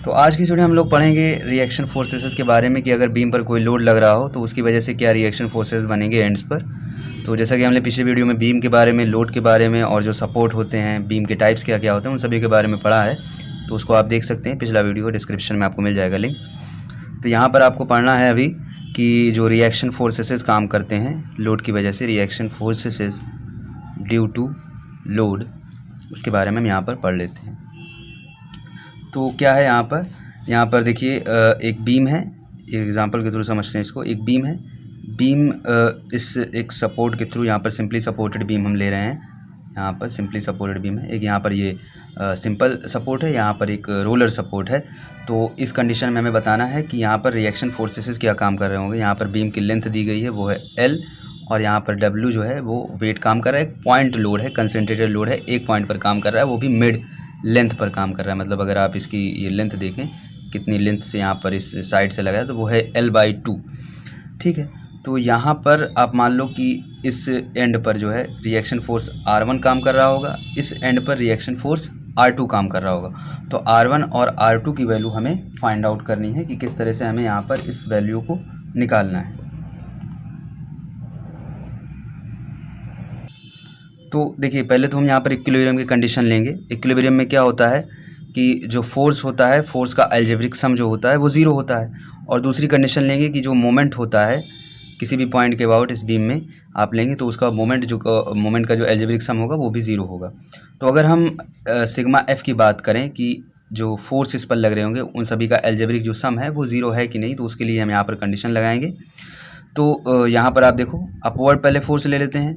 तो आज की वीडियो में हम लोग पढ़ेंगे रिएक्शन फोर्सेस के बारे में कि अगर बीम पर कोई लोड लग रहा हो तो उसकी वजह से क्या रिएक्शन फोर्सेस बनेंगे एंड्स पर। तो जैसा कि हमने पिछले वीडियो में बीम के बारे में, लोड के बारे में और जो सपोर्ट होते हैं, बीम के टाइप्स क्या क्या होते हैं, उन सभी के बारे में पढ़ा है। तो उसको आप देख सकते हैं, पिछला वीडियो डिस्क्रिप्शन में आपको मिल जाएगा लिंक। तो यहाँ पर आपको पढ़ना है अभी कि जो रिएक्शन फोर्सेस काम करते हैं लोड की वजह से, reaction forces due to load, उसके बारे में हम यहाँ पर पढ़ लेते हैं। तो क्या है यहाँ पर देखिए, एक बीम है, एग्जांपल के थ्रू समझते हैं इसको। एक बीम है, बीम इस एक सपोर्ट के थ्रू, यहाँ पर सिंपली सपोर्टेड बीम हम ले रहे हैं, यहाँ पर सिंपली सपोर्टेड बीम है। एक यहाँ पर ये सिंपल सपोर्ट है, यहाँ पर एक रोलर सपोर्ट है। तो इस कंडीशन में हमें बताना है कि यहाँ पर रिएक्शन फोर्सेस क्या काम कर रहे होंगे। यहाँ पर बीम की लेंथ दी गई है, वो है L, और यहाँ पर W जो है वो वेट काम कर रहा है। एक पॉइंट लोड है, कंसनट्रेटेड लोड है, एक पॉइंट पर काम कर रहा है, वो भी मिड लेंथ पर काम कर रहा है। मतलब अगर आप इसकी ये लेंथ देखें कितनी लेंथ से यहाँ पर इस साइड से लगा है, तो वो है L/2, ठीक है। तो यहाँ पर आप मान लो कि इस एंड पर जो है रिएक्शन फोर्स R1 काम कर रहा होगा, इस एंड पर रिएक्शन फोर्स R2 काम कर रहा होगा। तो R1 और R2 की वैल्यू हमें फाइंड आउट करनी है कि किस तरह से हमें यहाँ पर इस वैल्यू को निकालना है। तो देखिए, पहले तो हम यहाँ पर इक्विलिब्रियम की कंडीशन लेंगे। इक्विलिब्रियम में क्या होता है कि जो फोर्स होता है, फोर्स का अलजेब्रिक सम जो होता है वो ज़ीरो होता है। और दूसरी कंडीशन लेंगे कि जो मोमेंट होता है किसी भी पॉइंट के अबाउट इस बीम में आप लेंगे तो उसका मोमेंट का जो अलजेब्रिक सम होगा वो भी ज़ीरो होगा। तो अगर हम सिग्मा एफ की बात करें कि जो फोर्स इस पर लग रहे होंगे उन सभी का अलजेब्रिक जो सम है वो ज़ीरो है कि नहीं, तो उसके लिए हम यहाँ पर कंडीशन लगाएंगे। तो यहाँ पर आप देखो, अपवर्ड पहले फोर्स ले लेते हैं,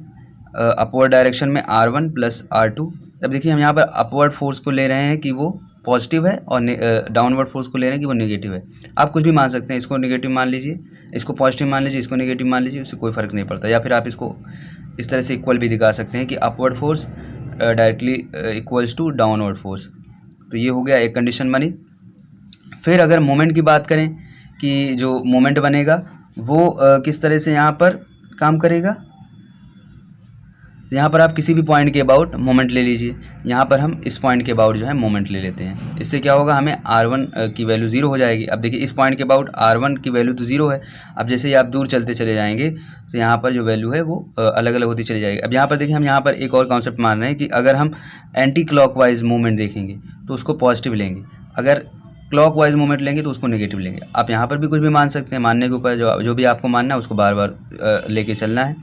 अपवर्ड डायरेक्शन में R1 प्लस R2। अब देखिए, हम यहाँ पर अपवर्ड फोर्स को ले रहे हैं कि वो पॉजिटिव है और डाउनवर्ड फोर्स को ले रहे हैं कि वो नेगेटिव है। आप कुछ भी मान सकते हैं, इसको नेगेटिव मान लीजिए, इसको पॉजिटिव मान लीजिए, इसको नेगेटिव मान लीजिए, उससे कोई फ़र्क नहीं पड़ता। या फिर आप इसको इस तरह से इक्वल भी दिखा सकते हैं कि upward force directly equals to downward force. तो ये हो गया, एक कंडीशन बनी। फिर अगर मोमेंट की बात करें कि जो मोमेंट बनेगा वो किस तरह से यहाँ पर काम करेगा, यहाँ पर आप किसी भी पॉइंट के अबाउट मोमेंट ले लीजिए। यहाँ पर हम इस पॉइंट के अबाउट जो है मोमेंट ले लेते हैं। इससे क्या होगा, हमें R1 की वैल्यू ज़ीरो हो जाएगी। अब देखिए, इस पॉइंट के अबाउट R1 की वैल्यू तो ज़ीरो है। अब जैसे ही आप दूर चलते चले जाएंगे तो यहाँ पर जो वैल्यू है वो अलग अलग होती चली जाएगी। अब यहाँ पर देखिए, हम यहाँ पर एक और कॉन्सेप्ट मान रहे हैं कि अगर हम एंटी क्लॉकवाइज मूवमेंट देखेंगे तो उसको पॉजिटिव लेंगे, अगर क्लॉकवाइज मूवमेंट लेंगे तो उसको नेगेटिव लेंगे। आप यहाँ पर भी कुछ भी मान सकते हैं, मानने के ऊपर जो भी आपको मानना है उसको बार बार लेके चलना है।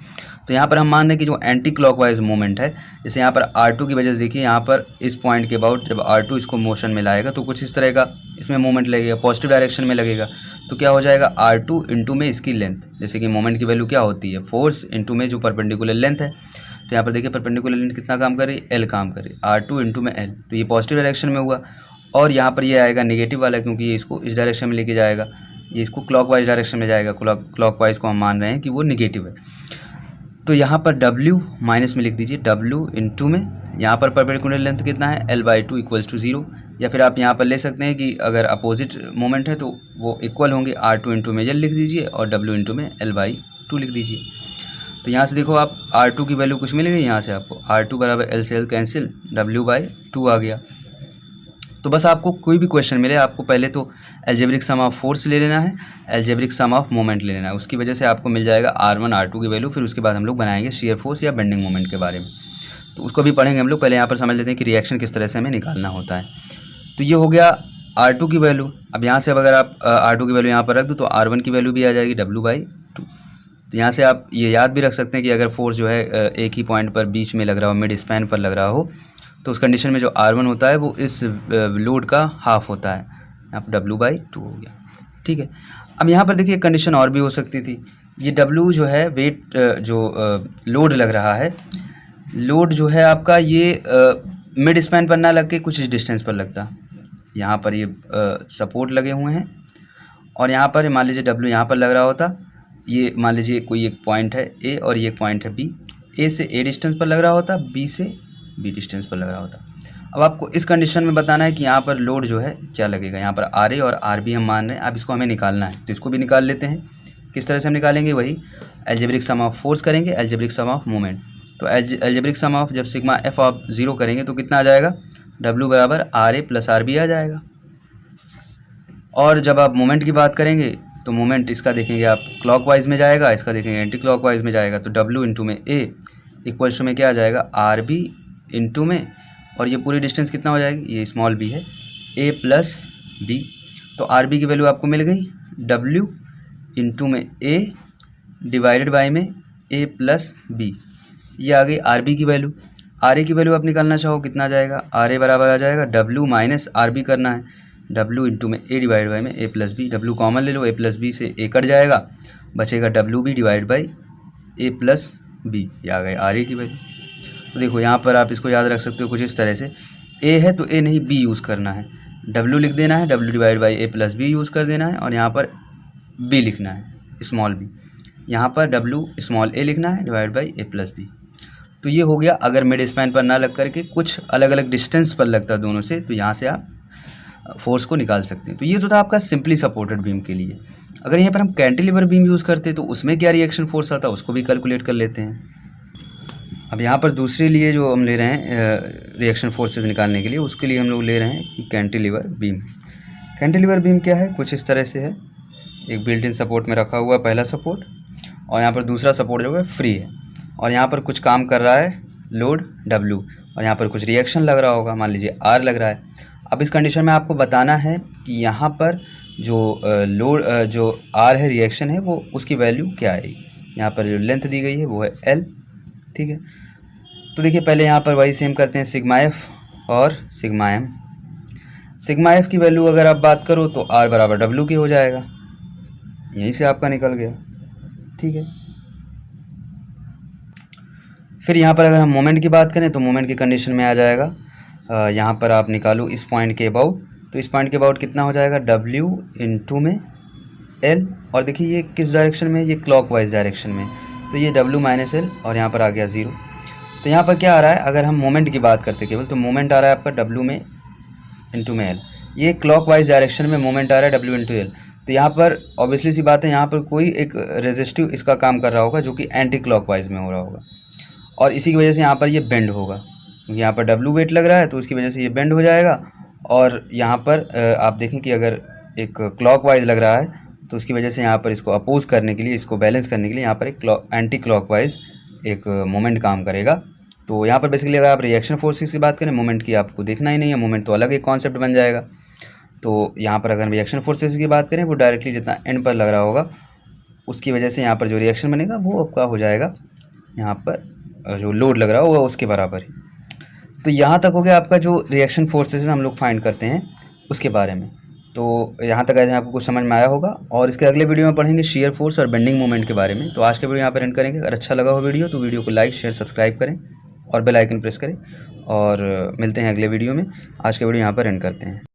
तो यहाँ पर हम मान रहे हैं कि जो एंटी क्लॉकवाइज मूवमेंट है, जैसे यहाँ पर R2 की वजह से देखिए, यहाँ पर इस पॉइंट के अबाउट जब R2 इसको मोशन में लाएगा तो कुछ इस तरह का इसमें मूवमेंट लगेगा, पॉजिटिव डायरेक्शन में लगेगा। तो क्या हो जाएगा, R2 इंटू में इसकी लेंथ, जैसे कि मोमेंट की वैल्यू क्या होती है, फोर्स इंटू में जो परपेंडिकुलर लेंथ है। तो यहाँ पर देखिए, परपेंडिकुलर लेंथ कितना काम कर रही है, L काम कर रही है, R2 इंटू में L। तो ये पॉजिटिव डायरेक्शन में हुआ। और यहाँ पर ये आएगा नेगेटिव वाला, क्योंकि ये इसको इस डायरेक्शन में लेके जाएगा, ये इसको क्लॉकवाइज डायरेक्शन में जाएगा। क्लॉकवाइज को हम मान रहे हैं कि वो नेगेटिव है। तो यहाँ पर W माइनस में लिख दीजिए, W इंटू में यहाँ पर परपेंडिकुलर लेंथ कितना है, L/2 इक्वल्स टू 0। या फिर आप यहाँ पर ले सकते हैं कि अगर अपोजिट मोमेंट है तो वो इक्वल होंगे, R2 इंटू में L लिख दीजिए और W इंटू में L/2 लिख दीजिए। तो यहाँ से देखो, आप R2 की वैल्यू कुछ मिल गई, यहाँ से आपको R2 बराबर L से L कैंसिल, W/2 आ गया। तो बस आपको कोई भी क्वेश्चन मिले, आपको पहले तो अलजेब्रिक सम ऑफ फोर्स ले लेना है, अलजेब्रिक सम ऑफ मोमेंट ले लेना है, उसकी वजह से आपको मिल जाएगा R1 R2 की वैल्यू। फिर उसके बाद हम लोग बनाएंगे शेयर फोर्स या बेंडिंग मोमेंट के बारे में, तो उसको भी पढ़ेंगे हम लोग। पहले यहाँ पर समझ लेते हैं कि रिएक्शन किस तरह से हमें निकालना होता है। तो ये हो गया R2 की वैल्यू। अब यहाँ से अगर आप R2 की वैल्यू यहाँ पर रख दो तो R1 की वैल्यू भी आ जाएगी W/2। तो यहाँ से आप ये याद भी रख सकते हैं कि अगर फोर्स जो है एक ही पॉइंट पर बीच में लग रहा हो, मिड स्पैन पर लग रहा हो, तो उस कंडीशन में जो R1 होता है वो इस लोड का हाफ होता है। यहाँ पर W/2 हो गया, ठीक है। अब यहाँ पर देखिए, एक कंडीशन और भी हो सकती थी। ये W जो है वेट, जो लोड लग रहा है, लोड जो है आपका ये मिड स्पैन पर ना लग के कुछ डिस्टेंस पर लगता। यहाँ पर ये सपोर्ट लगे हुए हैं और यहाँ पर मान लीजिए W यहाँ पर लग रहा होता। ये मान लीजिए कोई एक पॉइंट है A और ये एक पॉइंट है B, A से A डिस्टेंस पर लग रहा होता, B से B डिस्टेंस पर लग रहा होता। अब आपको इस कंडीशन में बताना है कि यहाँ पर लोड जो है क्या लगेगा। यहाँ पर RA और RB हम मान रहे हैं, अब इसको हमें निकालना है, तो इसको भी निकाल लेते हैं। किस तरह से हम निकालेंगे, वही अलजेब्रिक सम ऑफ फोर्स करेंगे, अलजेब्रिक सम ऑफ मोमेंट। तो अलजेब्रिक सम ऑफ जब सिग्मा एफ ऑफ 0 करेंगे तो कितना आ जाएगा, W बराबर RA प्लस RB आ जाएगा। और जब आप मोमेंट की बात करेंगे तो मोमेंट इसका देखेंगे आप क्लॉकवाइज में जाएगा, इसका देखेंगे एंटी क्लॉकवाइज में जाएगा। तो डब्ल्यू इंटू में ए इक्वल्स टू में क्या आ जाएगा, आर बी इंटू में, और ये पूरी डिस्टेंस कितना हो जाएगी, ये स्मॉल बी है, ए प्लस बी। तो आर बी की वैल्यू आपको मिल गई डब्ल्यू इंटू में ए डिवाइडेड बाई में ए प्लस बी, ये आ गई आर बी की वैल्यू। आर ए की वैल्यू आप निकालना चाहो कितना आ जाएगा, आर ए बराबर आ जाएगा डब्ल्यू माइनस आर बी करना है, डब्ल्यू इंटू में ए डिवाइड बाई में ए प्लस बी। डब्ल्यू कॉमन ले लो, ए प्लस बी से ए कट जाएगा, बचेगा W B divide by A plus B, ये आ गए आर ए की वैल्यू। तो देखो यहाँ पर आप इसको याद रख सकते हो कुछ इस तरह से, ए है तो ए नहीं बी यूज़ करना है, डब्ल्यू लिख देना है, W divide by A plus B use कर देना है, और यहाँ पर बी लिखना है स्मॉल बी, यहाँ पर डब्ल्यू स्मॉल ए लिखना है divide by A plus b. तो ये हो गया अगर मिड स्पैन पर ना लग करके कुछ अलग अलग डिस्टेंस पर लगता दोनों से, तो यहाँ से आप फोर्स को निकाल सकते हैं। तो ये तो था आपका सिंपली सपोर्टेड बीम के लिए। अगर यहाँ पर हम कैंटिलीवर बीम यूज़ करते तो उसमें क्या रिएक्शन फोर्स आता है उसको भी कैलकुलेट कर लेते हैं। अब यहाँ पर दूसरे लिए जो हम ले रहे हैं रिएक्शन फोर्सेस निकालने के लिए, उसके लिए हम लोग ले रहे हैं कि कैंटिलीवर बीम। कैंटिलीवर बीम क्या है, कुछ इस तरह से है, एक बिल्ट इन सपोर्ट में रखा हुआ पहला सपोर्ट, और यहाँ पर दूसरा सपोर्ट जो है फ्री है, और यहाँ पर कुछ काम कर रहा है लोड W, और यहाँ पर कुछ रिएक्शन लग रहा होगा, मान लीजिए R लग रहा है। अब इस कंडीशन में आपको बताना है कि यहाँ पर जो लोड जो R है रिएक्शन है वो उसकी वैल्यू क्या आएगी। यहाँ पर जो लेंथ दी गई है वो है L, ठीक है। तो देखिए पहले यहाँ पर वही सेम करते हैं, सिग्मा F और सिग्मा M। सिग्मा F की वैल्यू अगर आप बात करो तो R बराबर W की हो जाएगा, यहीं से आपका निकल गया, ठीक है। फिर यहाँ पर अगर हम मोमेंट की बात करें तो मोमेंट की कंडीशन में आ जाएगा, यहाँ पर आप निकालो इस पॉइंट के अबाउट, तो इस पॉइंट के अबाउट कितना हो जाएगा W इंटू में L, और देखिए ये किस डायरेक्शन में, ये क्लॉकवाइज डायरेक्शन में, तो ये W माइनस L, और यहाँ पर आ गया 0। तो यहाँ पर क्या आ रहा है, अगर हम मोमेंट की बात करते केवल, तो मोमेंट आ रहा है आपका W में इंटू में L, ये क्लॉकवाइज डायरेक्शन में मोमेंट आ रहा है W इंटू L। तो यहाँ पर ऑब्वियसली सी बात है, यहाँ पर कोई एक रेजिस्टिव इसका काम कर रहा होगा जो कि एंटी क्लॉकवाइज में हो रहा होगा, और इसी की वजह से यहाँ पर ये बेंड होगा, क्योंकि यहाँ पर W वेट लग रहा है तो उसकी वजह से ये बेंड हो जाएगा। और यहाँ पर आप देखें कि अगर एक क्लॉकवाइज लग रहा है तो उसकी वजह से यहाँ पर इसको अपोज करने के लिए, इसको बैलेंस करने के लिए यहाँ पर एक एंटी क्लॉकवाइज एक मोमेंट काम करेगा। तो यहाँ पर बेसिकली अगर आप रिएक्शन फोर्सेस की बात करें, मोमेंट की आपको देखना ही नहीं है, मोमेंट तो अलग एक कॉन्सेप्ट बन जाएगा। तो यहाँ पर अगर रिएक्शन फोर्सेस की बात करें, वो डायरेक्टली जितना एंड पर लग रहा होगा उसकी वजह से यहाँ पर जो रिएक्शन बनेगा वो आपका हो जाएगा, यहाँ पर जो लोड लग रहा होगा उसके बराबर ही। तो यहाँ तक हो गया आपका जो रिएक्शन फोर्सेस हम लोग फाइंड करते हैं उसके बारे में। तो यहाँ तक आपको कुछ समझ में आया होगा, और इसके अगले वीडियो में पढ़ेंगे शेयर फोर्स और बेंडिंग मोमेंट के बारे में। तो आज के वीडियो यहाँ पर एंड करेंगे। अगर अच्छा लगा हो वीडियो तो वीडियो को लाइक शेयर सब्सक्राइब करें और बेल आइकन प्रेस करें, और मिलते हैं अगले वीडियो में। आज का वीडियो यहाँ पर एंड करते हैं।